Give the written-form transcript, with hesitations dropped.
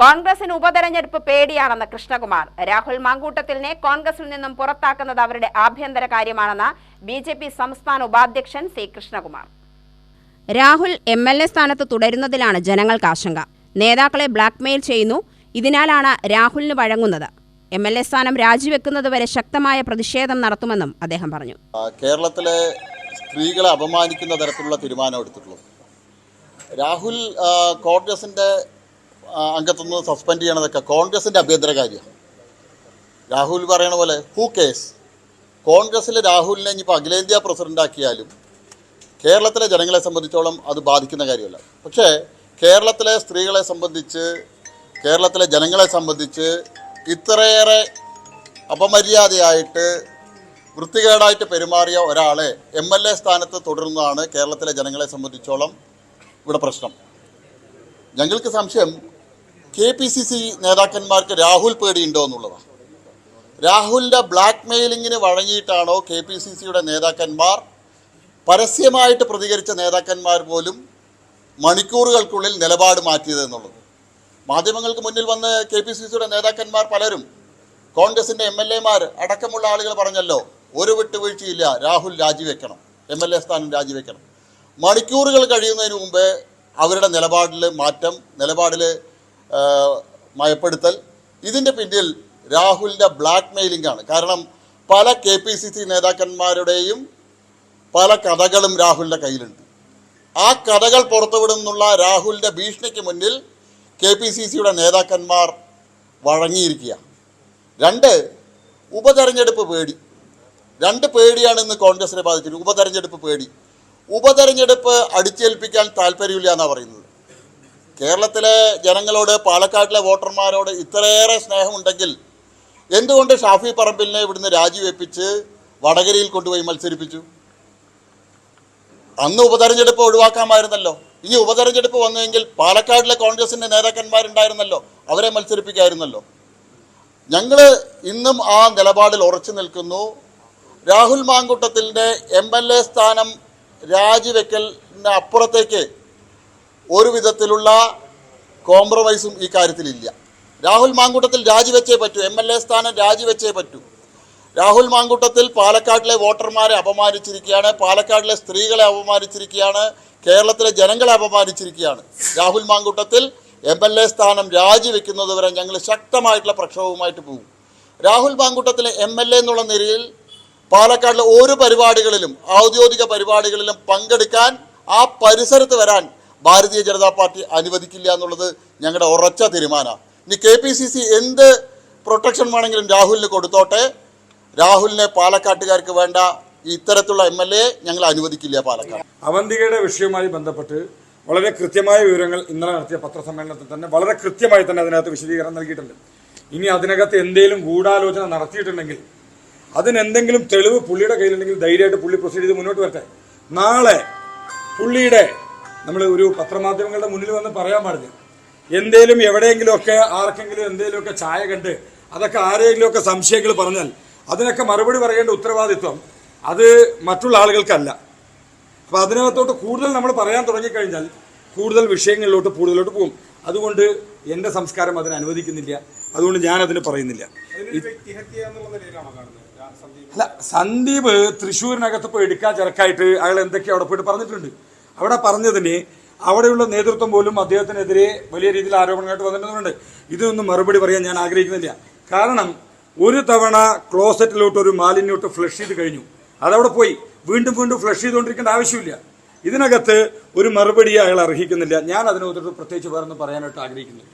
കോൺഗ്രസിന് ഉപതെരഞ്ഞെടുപ്പ് പേടിയാണെന്ന് കൃഷ്ണകുമാർ. രാഹുൽ മാങ്കൂട്ടത്തിലിനെ കോൺഗ്രസിൽ നിന്നും പുറത്താക്കുന്നത് അവരുടെ ആഭ്യന്തര കാര്യമാണെന്ന് ബിജെപി സംസ്ഥാന ഉപാധ്യക്ഷൻ സി കൃഷ്ണകുമാർ. രാഹുൽ MLA സ്ഥാനത്ത് തുടരുന്നതിലാണ് ജനങ്ങൾക്ക് ആശങ്ക. നേതാക്കളെ ബ്ലാക്ക്മെയിൽ ചെയ്യുന്നു. ഇതിനാലാണ് രാഹുലിന് വഴങ്ങുന്നത്. MLA സ്ഥാനം രാജിവെക്കുന്നതുവരെ ശക്തമായ പ്രതിഷേധം നടത്തുമെന്നും അദ്ദേഹം പറഞ്ഞു. കേരളത്തിലെ സ്ത്രീകളെ അപമാനിക്കുന്ന തരത്തിലുള്ള തീരുമാനം എടുത്തിട്ടുള്ളത്. രാഹുൽ കോൺഗ്രസിൻ്റെ അംഗത്വം സസ്പെൻഡ് ചെയ്യണതൊക്കെ കോൺഗ്രസിൻ്റെ ആഭ്യന്തര കാര്യമാണ്. രാഹുൽ പറയണ പോലെ ഹൂ കേസ് കോൺഗ്രസ്സിൽ രാഹുലിനെ ഇനിയിപ്പോൾ അഖിലേന്ത്യാ പ്രസിഡൻ്റാക്കിയാലും കേരളത്തിലെ ജനങ്ങളെ സംബന്ധിച്ചോളം അത് ബാധിക്കുന്ന കാര്യമല്ല. പക്ഷേ കേരളത്തിലെ സ്ത്രീകളെ സംബന്ധിച്ച്, കേരളത്തിലെ ജനങ്ങളെ സംബന്ധിച്ച് ഇത്രയേറെ അപമര്യാദയായിട്ട് വൃത്തികേടായിട്ട് പെരുമാറിയ ഒരാളെ MLA സ്ഥാനത്ത് തുടരുന്നതാണ് കേരളത്തിലെ ജനങ്ങളെ സംബന്ധിച്ചോളം ഇവിടെ പ്രശ്നം. ഞങ്ങൾക്ക് സംശയം KPCC നേതാക്കന്മാർക്ക് രാഹുൽ പേടിയുണ്ടോ എന്നുള്ളതാണ്. രാഹുലിൻ്റെ ബ്ലാക്ക് മെയിലിങ്ങിന് വഴങ്ങിയിട്ടാണോ KPCCയുടെ നേതാക്കന്മാർ, പരസ്യമായിട്ട് പ്രതികരിച്ച നേതാക്കന്മാർ പോലും മണിക്കൂറുകൾക്കുള്ളിൽ നിലപാട് മാറ്റിയത് എന്നുള്ളത്? മാധ്യമങ്ങൾക്ക് മുന്നിൽ വന്ന് KPCCയുടെ നേതാക്കന്മാർ പലരും, കോൺഗ്രസിൻ്റെ MLA മാർ അടക്കമുള്ള ആളുകൾ പറഞ്ഞല്ലോ, ഒരു വിട്ടുവീഴ്ചയില്ല, രാഹുൽ രാജിവെക്കണം, MLA സ്ഥാനം രാജിവെക്കണം. മണിക്കൂറുകൾ കഴിയുന്നതിന് മുമ്പേ അവരുടെ നിലപാടിൽ മാറ്റം, നിലപാടിൽ മയപ്പെടുത്തൽ. ഇതിൻ്റെ പിന്നിൽ രാഹുലിൻ്റെ ബ്ലാക്ക് മെയിലിംഗ് ആണ്. കാരണം പല KPCC നേതാക്കന്മാരുടെയും പല കഥകളും രാഹുലിൻ്റെ കയ്യിലുണ്ട്. ആ കഥകൾ പുറത്തുവിടുന്നുള്ള രാഹുലിൻ്റെ ഭീഷണിക്ക് മുന്നിൽ KPCCയുടെ നേതാക്കന്മാർ വഴങ്ങിയിരിക്കുക. രണ്ട്, ഉപതെരഞ്ഞെടുപ്പ് പേടി. രണ്ട് പേടിയാണ് ഇന്ന് കോൺഗ്രസിനെ ബാധിച്ചിട്ട്. ഉപതെരഞ്ഞെടുപ്പ് പേടി. ഉപതെരഞ്ഞെടുപ്പ് അടിച്ചേൽപ്പിക്കാൻ താല്പര്യമില്ല എന്നാണ് പറയുന്നത്. കേരളത്തിലെ ജനങ്ങളോട്, പാലക്കാട്ടിലെ വോട്ടർമാരോട് ഇത്രയേറെ സ്നേഹമുണ്ടെങ്കിൽ എന്തുകൊണ്ട് ഷാഫി പറമ്പിലിനെ ഇവിടുന്ന് രാജിവെപ്പിച്ച് വടകരയിൽ കൊണ്ടുപോയി മത്സരിപ്പിച്ചു? അന്ന് ഉപതെരഞ്ഞെടുപ്പ് ഒഴിവാക്കാമായിരുന്നല്ലോ. ഇനി ഉപതെരഞ്ഞെടുപ്പ് വന്നുവെങ്കിൽ പാലക്കാടിലെ കോൺഗ്രസിൻ്റെ നേതാക്കന്മാരുണ്ടായിരുന്നല്ലോ, അവരെ മത്സരിപ്പിക്കാമായിരുന്നല്ലോ. ഞങ്ങൾ ഇന്നും ആ നിലപാടിൽ ഉറച്ചു നിൽക്കുന്നു. രാഹുൽ മാങ്കൂട്ടത്തിലിൻ്റെ MLA സ്ഥാനം രാജിവെക്കലിന് അപ്പുറത്തേക്ക് ഒരു വിധത്തിലുള്ള കോംപ്രമൈസും ഈ കാര്യത്തിലില്ല. രാഹുൽ മാങ്കൂട്ടത്തിൽ രാജിവെച്ചേ പറ്റൂ, MLA സ്ഥാനം രാജിവെച്ചേ പറ്റൂ. രാഹുൽ മാങ്കൂട്ടത്തിൽ പാലക്കാട്ടിലെ വോട്ടർമാരെ അപമാനിച്ചിരിക്കുകയാണ്, പാലക്കാടിലെ സ്ത്രീകളെ അപമാനിച്ചിരിക്കുകയാണ്, കേരളത്തിലെ ജനങ്ങളെ അപമാനിച്ചിരിക്കുകയാണ്. രാഹുൽ മാങ്കൂട്ടത്തിൽ MLA സ്ഥാനം രാജിവെക്കുന്നതുവരെ ഞങ്ങൾ ശക്തമായിട്ടുള്ള പ്രക്ഷോഭവുമായിട്ട് പോകും. രാഹുൽ മാങ്കൂട്ടത്തിലെ MLA എന്നുള്ള നിലയിൽ പാലക്കാടിലെ ഒരു പരിപാടികളിലും, ഔദ്യോഗിക പരിപാടികളിലും പങ്കെടുക്കാൻ, ആ പരിസരത്ത് വരാൻ ഭാരതീയ ജനതാ പാർട്ടി അനുവദിക്കില്ല എന്നുള്ളത് ഞങ്ങളുടെ ഉറച്ച തീരുമാനമാണ്. ഇനി KPCC എന്ത് പ്രൊട്ടക്ഷൻ വേണമെങ്കിലും രാഹുലിന് കൊടുത്തോട്ടെ. രാഹുലിനെ പാലക്കാട്ടുകാർക്ക് വേണ്ട ഇത്തരത്തിലുള്ള MLA ഞങ്ങൾ അനുവദിക്കില്ല പാലക്കാട്. അവന്തികയുടെ വിഷയവുമായി ബന്ധപ്പെട്ട് വളരെ കൃത്യമായ വിവരങ്ങൾ ഇന്നലെ നടത്തിയ പത്രസമ്മേളനത്തിൽ തന്നെ വളരെ കൃത്യമായി തന്നെ അതിനകത്ത് വിശദീകരണം നൽകിയിട്ടുണ്ട്. ഇനി അതിനകത്ത് എന്തെങ്കിലും ഗൂഢാലോചന നടത്തിയിട്ടുണ്ടെങ്കിൽ, അതിനെന്തെങ്കിലും തെളിവ് പുള്ളിയുടെ കയ്യിലുണ്ടെങ്കിൽ ധൈര്യമായിട്ട് പുള്ളി പ്രൊസീഡ് ചെയ്ത് മുന്നോട്ട് വരട്ടെ. നാളെ പുള്ളിയുടെ നമ്മൾ ഒരു പത്രമാധ്യമങ്ങളുടെ മുന്നിൽ വന്ന് പറയാൻ പാടില്ല. എന്തേലും എവിടെയെങ്കിലുമൊക്കെ ആർക്കെങ്കിലും എന്തെങ്കിലുമൊക്കെ ചായ കണ്ട് അതൊക്കെ ആരെങ്കിലുമൊക്കെ സംശയങ്ങൾ പറഞ്ഞാൽ അതിനൊക്കെ മറുപടി പറയേണ്ട ഉത്തരവാദിത്വം അത് മറ്റുള്ള ആളുകൾക്കല്ല. അപ്പോൾ അതിനകത്തോട്ട് കൂടുതൽ നമ്മൾ പറയാൻ തുടങ്ങിക്കഴിഞ്ഞാൽ കൂടുതൽ വിഷയങ്ങളിലോട്ട് പോകും. അതുകൊണ്ട് എൻ്റെ സംസ്കാരം അതിന് അനുവദിക്കുന്നില്ല. അതുകൊണ്ട് ഞാനതിന് പറയുന്നില്ല. അല്ല, സന്ദീപ് തൃശ്ശൂരിനകത്ത് ഇപ്പോൾ എടുക്കാൻ ചെറുക്കായിട്ട് അയാൾ എന്തൊക്കെയോ അവിടെ പോയിട്ട് പറഞ്ഞിട്ടുണ്ട്. അവിടെ പറഞ്ഞതിന് അവിടെയുള്ള നേതൃത്വം പോലും അദ്ദേഹത്തിനെതിരെ വലിയ രീതിയിൽ ആരോപണമായിട്ട് വന്നിട്ടുണ്ട്. ഇതൊന്നും മറുപടി പറയാൻ ഞാൻ ആഗ്രഹിക്കുന്നില്ല. കാരണം ഒരു തവണ ക്ലോസറ്റിലോട്ട് ഒരു മാലിന്യോട്ട് ഫ്ലഷ് ചെയ്ത് കഴിഞ്ഞു, അതവിടെ പോയി. വീണ്ടും ഫ്ലഷ് ചെയ്തുകൊണ്ടിരിക്കേണ്ട ആവശ്യമില്ല. ഇതിനകത്ത് ഒരു മറുപടി അയാൾ അർഹിക്കുന്നില്ല. ഞാൻ അതിനകത്തോട്ട് പ്രത്യേകിച്ച് വേറൊന്നും പറയാനായിട്ട് ആഗ്രഹിക്കുന്നില്ല.